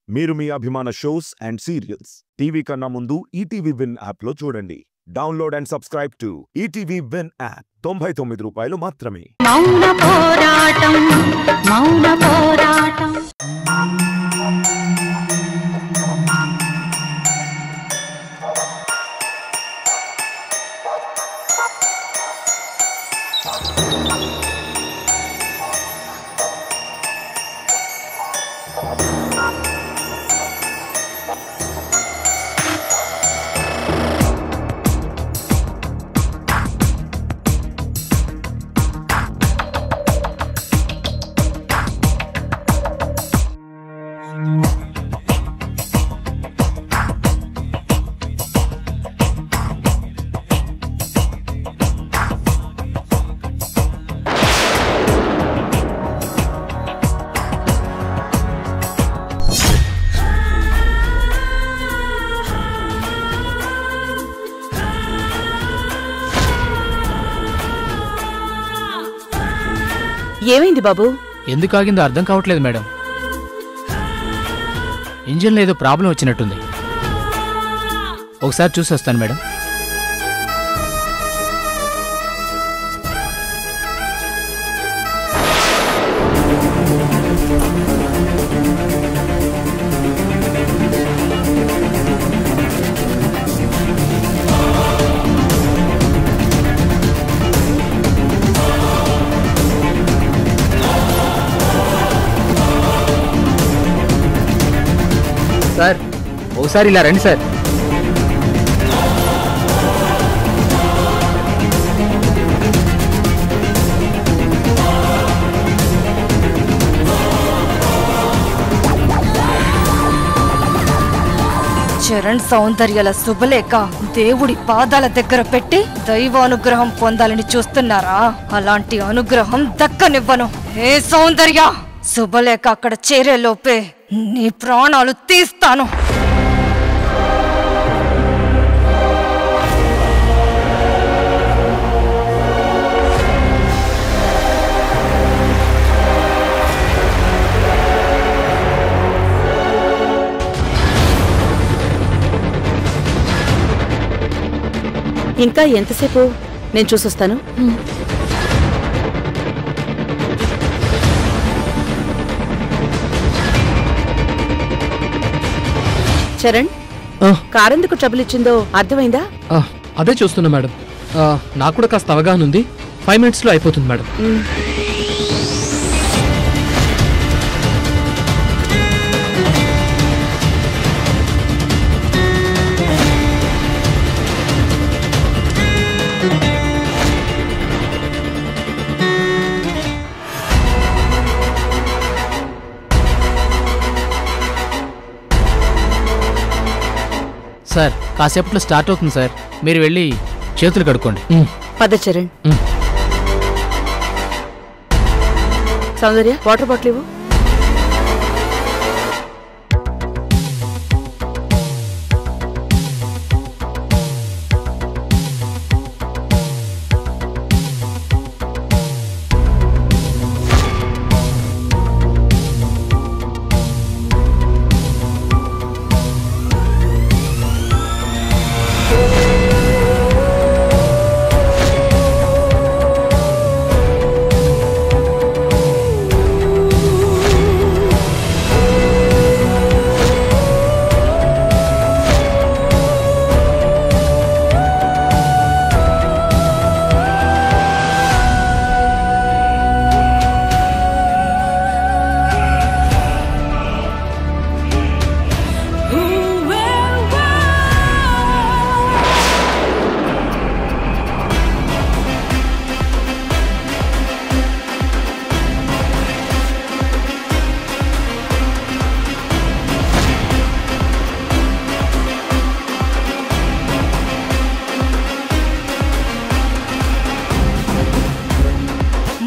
మీరు మీ అభిమాన shows and serials TV కన్నా ముందు ఈటీవీ విన్ యాప్ లో చూడండి. Download and subscribe to ETV win app. 99 రూపాయలు మాత్రమే. మౌన పోరాటం మౌన పోరాటం. ఏమైంది బాబు? ఎందుకు ఆగిందో అర్థం కావట్లేదు మేడం. ఇంజిన్లో ఏదో ప్రాబ్లం వచ్చినట్టుంది. ఒకసారి చూసి వస్తాను మేడం. సార్ ఓసారి ఇలా రండి సార్. చరణ్ సౌందర్యాల శుభలేఖ దేవుడి పాదాల దగ్గర పెట్టి దైవానుగ్రహం పొందాలని చూస్తున్నారా? అలాంటి అనుగ్రహం దక్కనివ్వను. ఏ సౌందర్య, శుభలేఖ అక్కడ చేరేలోపే నీ ప్రాణాలు తీస్తాను. ఇంకా ఎంతసేపు? నేను చూసొస్తాను. చరణ్, కారెందుకు ట్రబుల్ ఇచ్చిందో అర్థమైందా? అదే చూస్తున్నా మేడం. నాకు కూడా కాస్త అవగాహన ఉంది. 5 minutes లో అయిపోతుంది మేడం. సార్ కాసేపట్లో స్టార్ట్ అవుతుంది సార్. మీరు వెళ్ళి చేతులు కడుక్కోండి. పద చరణ్. సౌందర్య, వాటర్ బాటిల్ ఇవ్వు.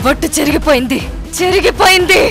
బొట్టు చెరిగిపోయింది, చెరిగిపోయింది.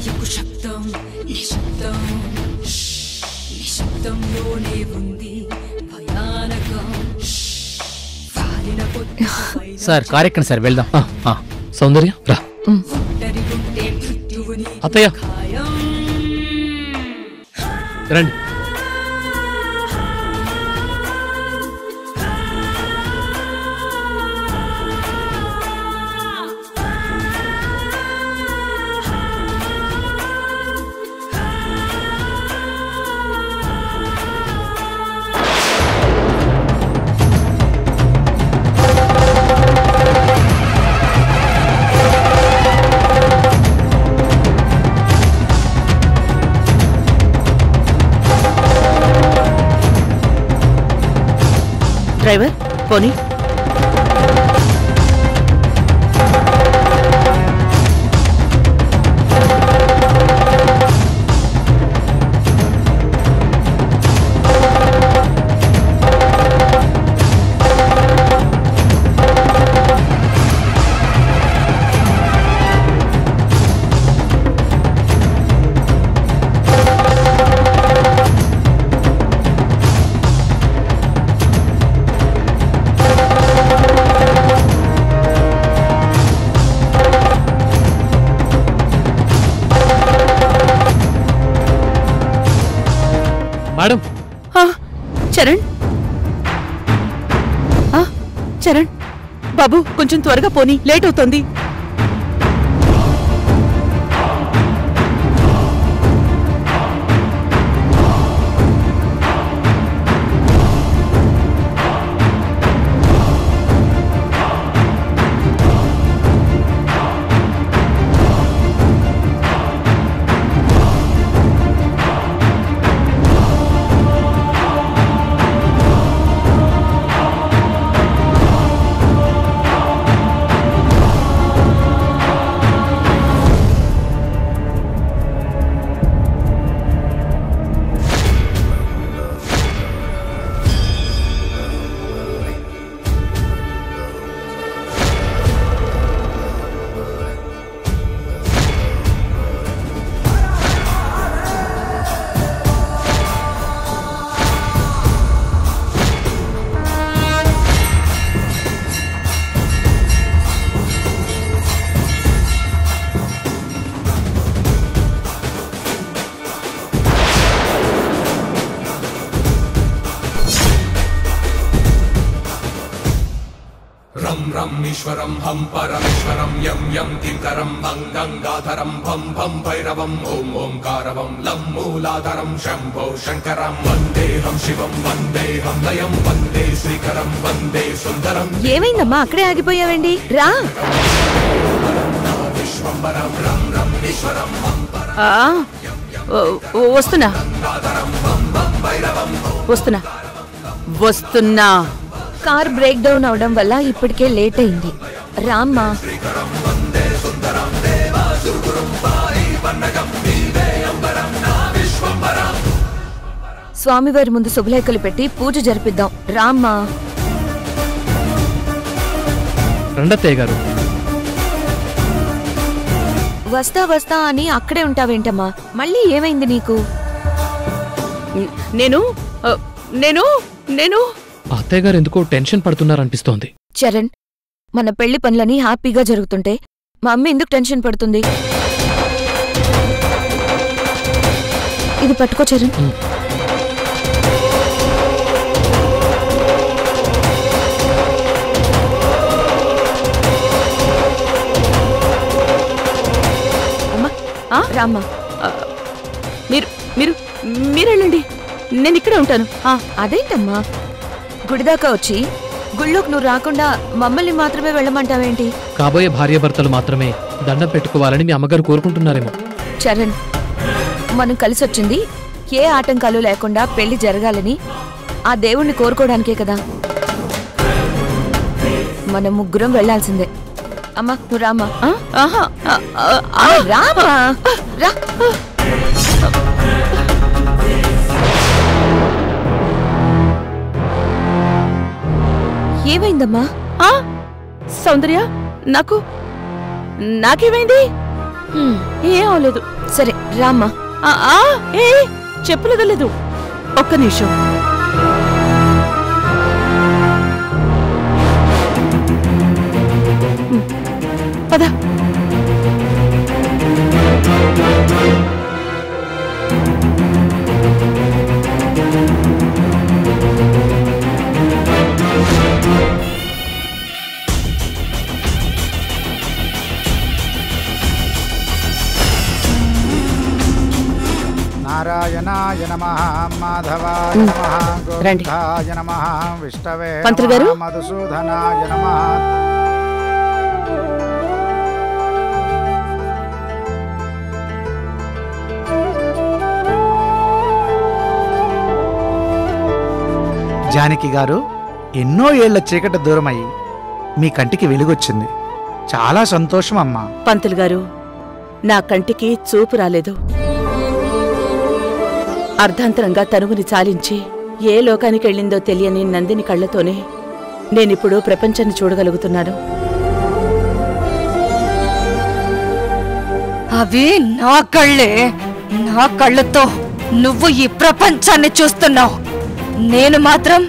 నాయకు శబ్దం నిశ్శబ్దం నిశ్శబ్దంలోనే ఉంది భయానకం వాలిన పొద్దు సార్ కార్ ఎక్కండి సార్ వెళ్దాం. సౌందర్య రా. ఒంటరి ఉంటే మృత్యువుని అత్తయ్య ఖాయం. రండి. డ్రైవర్ పోనీ. మేడం. చరణ్ చరణ్ బాబు కొంచెం త్వరగా పోనీ, లేట్ అవుతోంది. ఈశ్వరం హం పరమేశ్వరం యం యం కింకరం భం గంగాధరం భం భం భైరవం ఓం ఓంకారవం లం మూలాధరం శంభో శంకరం వందేహం శివం వందేహం లయం వందే శ్రీకరం వందే సుందరం. ఏమైందమ్మా అక్కడే ఆగిపోయావండి? రా. విశ్వంబరం రం రం ఈశ్వరం హం వస్తున్నా వస్తున్నా వస్తున్నా. కార్ బ్రేక్ డౌన్ అవడం వల్ల ఇప్పటికే లేట్ అయింది. రామ్మా. స్వామివారి ముందు శుభలేఖలు పెట్టి పూజ జరిపిద్దాం. రామ్మా. రండత్తయ్య గారు. వస్తా వస్తా అని అక్కడే ఉంటావేంటమ్మా? మళ్ళీ ఏమైంది నీకు? నేను నేను నేను అత్తయ్య గారు ఎందుకో టెన్షన్ పడుతున్నారనిపిస్తోంది. చరణ్, మన పెళ్లి పనులని హ్యాపీగా జరుగుతుంటే మా అమ్మ ఎందుకు టెన్షన్ పడుతుంది? ఇది పట్టుకో చరణ్. రామ్మా. మీరు మీరు మీరెళ్ళండి, నేను ఇక్కడే ఉంటాను. అదేంటమ్మా, గుడిదాకా వచ్చి గుళ్ళోకి నువ్వు రాకుండా మమ్మల్ని మాత్రమే వెళ్ళమంటావేంటి? కాబోయే భార్యాభర్తలు మాత్రమే దండం పెట్టుకోవాలని మీ అమ్మగారు కోరుకుంటున్నారేమో. చరణ్, మనం కలిసొచ్చింది ఏ ఆటంకాలు లేకుండా పెళ్లి జరగాలని, ఆ దేవుణ్ణి కోరుకోవడానికే కదా. మనం ముగ్గురం వెళ్లాల్సిందే. అమ్మా నువ్వు రామ్మా. రామా రా. ఏమైందమ్మా? సౌందర్య, నాకేమైంది? ఏం అవలేదు. సరే రామ్మా. ఏ చెప్పులు వదలేదు. ఒక్క నిమిషం. పద. నారాయణాయ నమః మాధవాయ నమః గోవిందాయ నమః విష్ణవే పంతులు మధుసూదనాయ నమః. జానకి గారు, ఎన్నో ఏళ్ల చీకటి దూరమై మీ కంటికి వెలుగొచ్చింది. చాలా సంతోషం అమ్మా. పంతులు గారు, నా కంటికి చూపు రాలేదు. అర్ధాంతరంగా తనువుని చాలించి ఏ లోకానికి వెళ్ళిందో తెలియని నందిని కళ్ళతోనే నేనిప్పుడు ప్రపంచాన్ని చూడగలుగుతున్నాను. అవి నా కళ్ళే. నా కళ్ళతో నువ్వు ఈ ప్రపంచాన్ని చూస్తున్నావు. నేను మాత్రం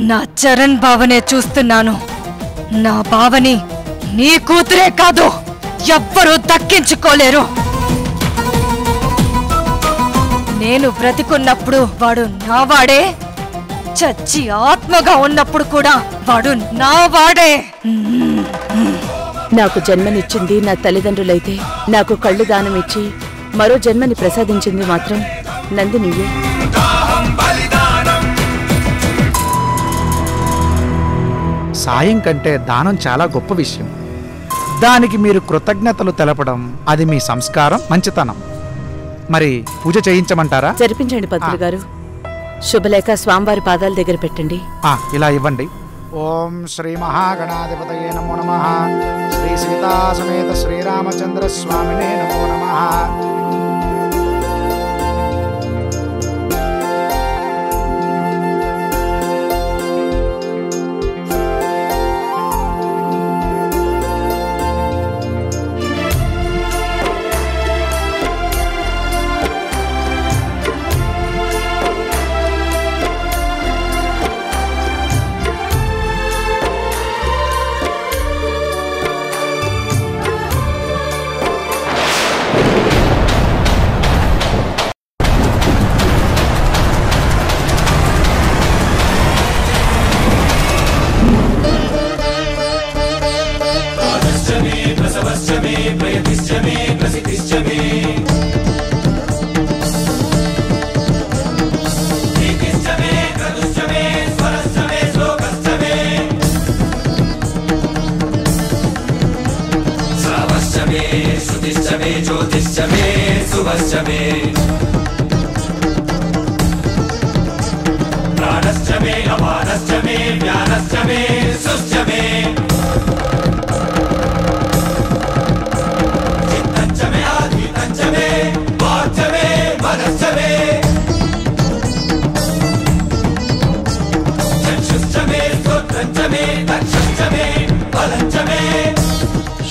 నా చరణ్ బావనే చూస్తున్నాను. నా బావని నీ కూతురే కాదు, ఎవ్వరూ దక్కించుకోలేరు. నేను బ్రతికున్నప్పుడు వాడు నావాడే, చచ్చి ఆత్మగా ఉన్నప్పుడు కూడా వాడు నావాడే. నాకు జన్మనిచ్చింది నా తల్లిదండ్రులైతే, నాకు కళ్ళు దానమిచ్చి మరో జన్మని ప్రసాదించింది మాత్రం నందినియే. సాయం కంటే దానం చాలా గొప్ప విషయం. దానికి మీరు కృతజ్ఞతలు తెలపడం అది మీ సంస్కారం, మంచితనం. మరి పూజ చేయించమంటారా? జరిపించండి పంతులు గారు. శుభలేఖ స్వామివారి పాదాల దగ్గర పెట్టండి. ఇలా ఇవ్వండి. ఓం శ్రీ మహాగణాధిపతయే నమో నమః. శ్రీ సీతా సమేత శ్రీరామచంద్ర స్వామినే నమో నమః.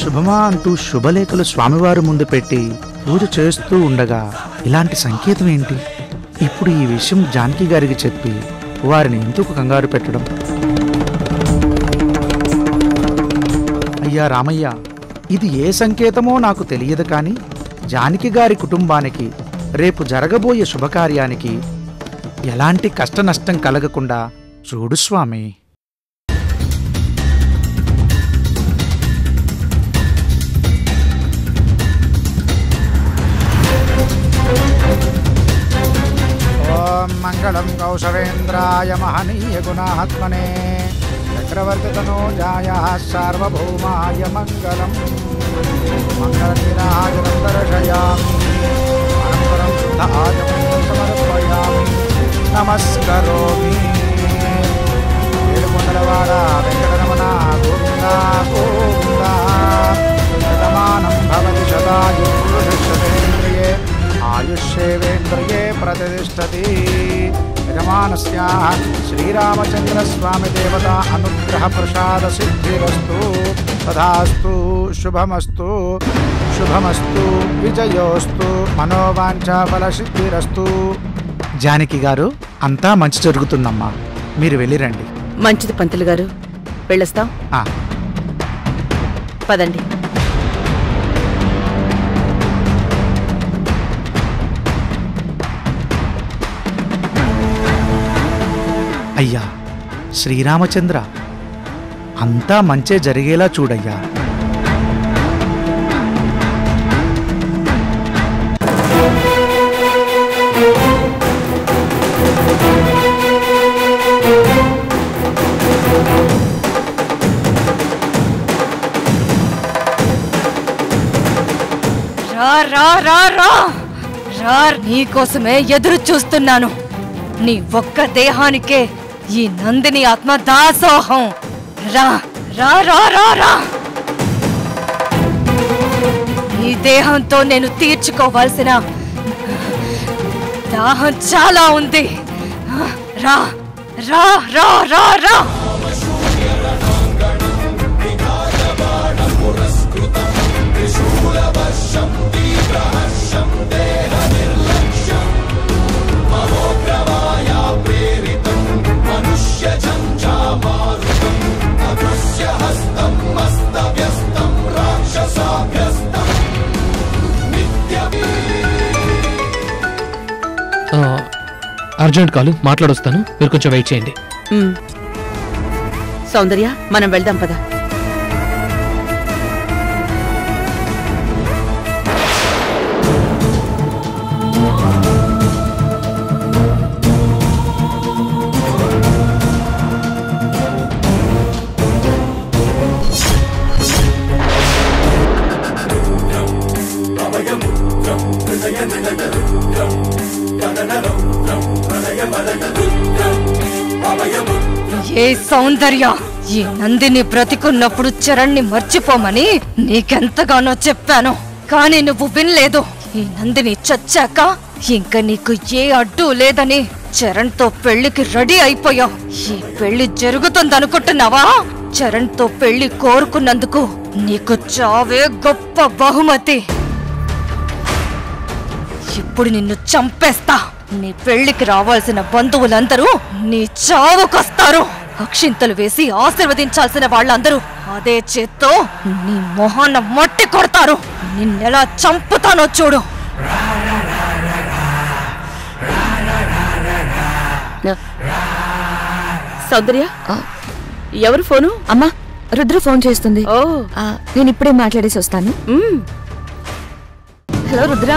శుభమా అంటూ శుభలేఖలు స్వామివారి ముందు పెట్టి పూజ చేస్తూ ఉండగా ఇలాంటి సంకేతం ఏంటి? ఇప్పుడు ఈ విషయం జానకి గారికి చెప్పి వారిని ఎందుకు కంగారు పెట్టడం? అయ్యా రామయ్య, ఇది ఏ సంకేతమో నాకు తెలియదు, కానీ జానకి గారి కుటుంబానికి రేపు జరగబోయే శుభకార్యానికి ఎలాంటి కష్ట నష్టం కలగకుండా చూడు స్వామి. ఓం మంగళం కౌశవేంద్రాయ మహనీయ గుణాత్మనే చక్రవర్తి తనూజాయ సార్వభౌమాయ మంగళం. మంగళనిరాజనం దర్శయామి, అనంతరం శుద్ధ ఆచమనం సమర్పయామి. నమస్కరోమి. ఏడుకొండలవాడ వెంకటరమణ గోవింద గోవింద. శతమానం భవతి శతాయు పురుషేంద్రియే ఆయుష్యేవేంద్రియే ప్రతిష్టతి. యజమానస్యాః శ్రీరామచంద్రస్వామి దేవతా అనుగ్రహ ప్రసాద సిద్ధిరస్తు. తథాస్తు. శుభమస్తు. శుభమస్తు విజయోస్తు మనోవాంఛా ఫలసిద్ధిరస్తు. జానకి గారు, అంతా మంచి జరుగుతుందమ్మా, మీరు వెళ్ళిరండి. మంచిది పంతులు గారు, వెళ్ళొస్తాం. ఆ, పదండి. అయ్యా శ్రీరామచంద్ర, అంతా మంచే జరిగేలా చూడయ్యా. రా రా రా రా రా, నీకోసమే ఎదురు చూస్తున్నాను. నీ ఒక్క దేహానికే ఈ నందిని ఆత్మ దాసోహం. రా రా రా రా రా, ఈ దేహంతో నేను తీర్చుకోవాల్సిన దాహం చాలా ఉంది. రా రా రా రా రా. అర్జెంట్ కాల్, మాట్లాడొస్తాను, మీరు కొంచెం వెయిట్ చేయండి. సౌందర్య, మనం వెళ్దాం పద. ఏ సౌందర్య, ఈ నందిని బ్రతికున్నప్పుడు చరణ్ని మర్చిపోమని నీకెంతగానో చెప్పాను, కానీ నువ్వు వినలేదు. ఈ నందిని చచ్చాక ఇంక నీకు ఏ అడ్డు లేదని చరణ్తో పెళ్లికి రెడీ అయిపోయావు. ఈ పెళ్లి జరుగుతుందనుకుంటున్నావా? చరణ్తో పెళ్లి కోరుకున్నందుకు నీకు చావే గొప్ప బహుమతి. ఇప్పుడు నిన్ను చంపేస్తా. నీ పెళ్లికి రావాల్సిన బంధువులందరూ నీ చావుకొస్తారు. అక్షింతలు వేసి ఆశీర్వదించాల్సిన వాళ్ళందరూ అదే చేత్తో నీ మొహాన మట్టి కొడతారు. నిన్నెలా చంపుతానో చూడు. సౌందర్య, ఎవరు ఫోను? అమ్మా, రుద్ర ఫోన్ చేస్తుంది. ఓ, నేను ఇప్పుడే మాట్లాడేసి వస్తాను. హలో రుద్ర.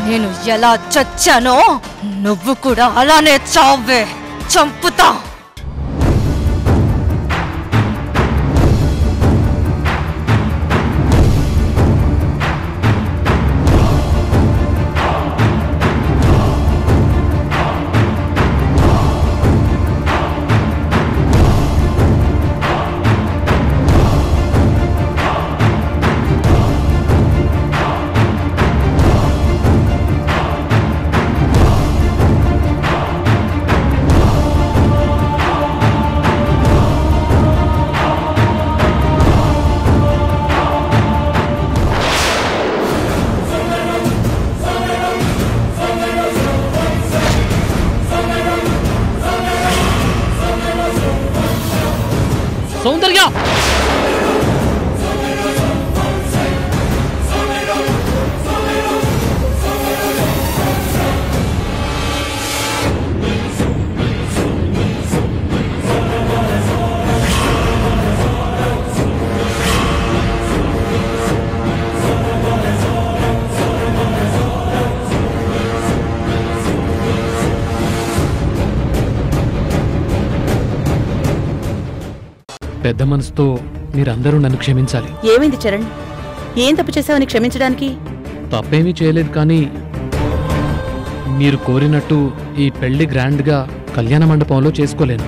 నేను ఎలా చచ్చానో నువ్వు కూడా అలానే చావే. చంపుతా. సౌందర్య, పెద్ద మనసుతో మీరందరూ నన్ను క్షమించాలి. ఏమైంది చరణ్? ఏం తప్పు చేశావని క్షమించడానికి? తప్పేమీ చేయలేదు, కానీ మీరు కోరినట్టు ఈ పెళ్లి గ్రాండ్గా కళ్యాణ మండపంలో చేసుకోలేను.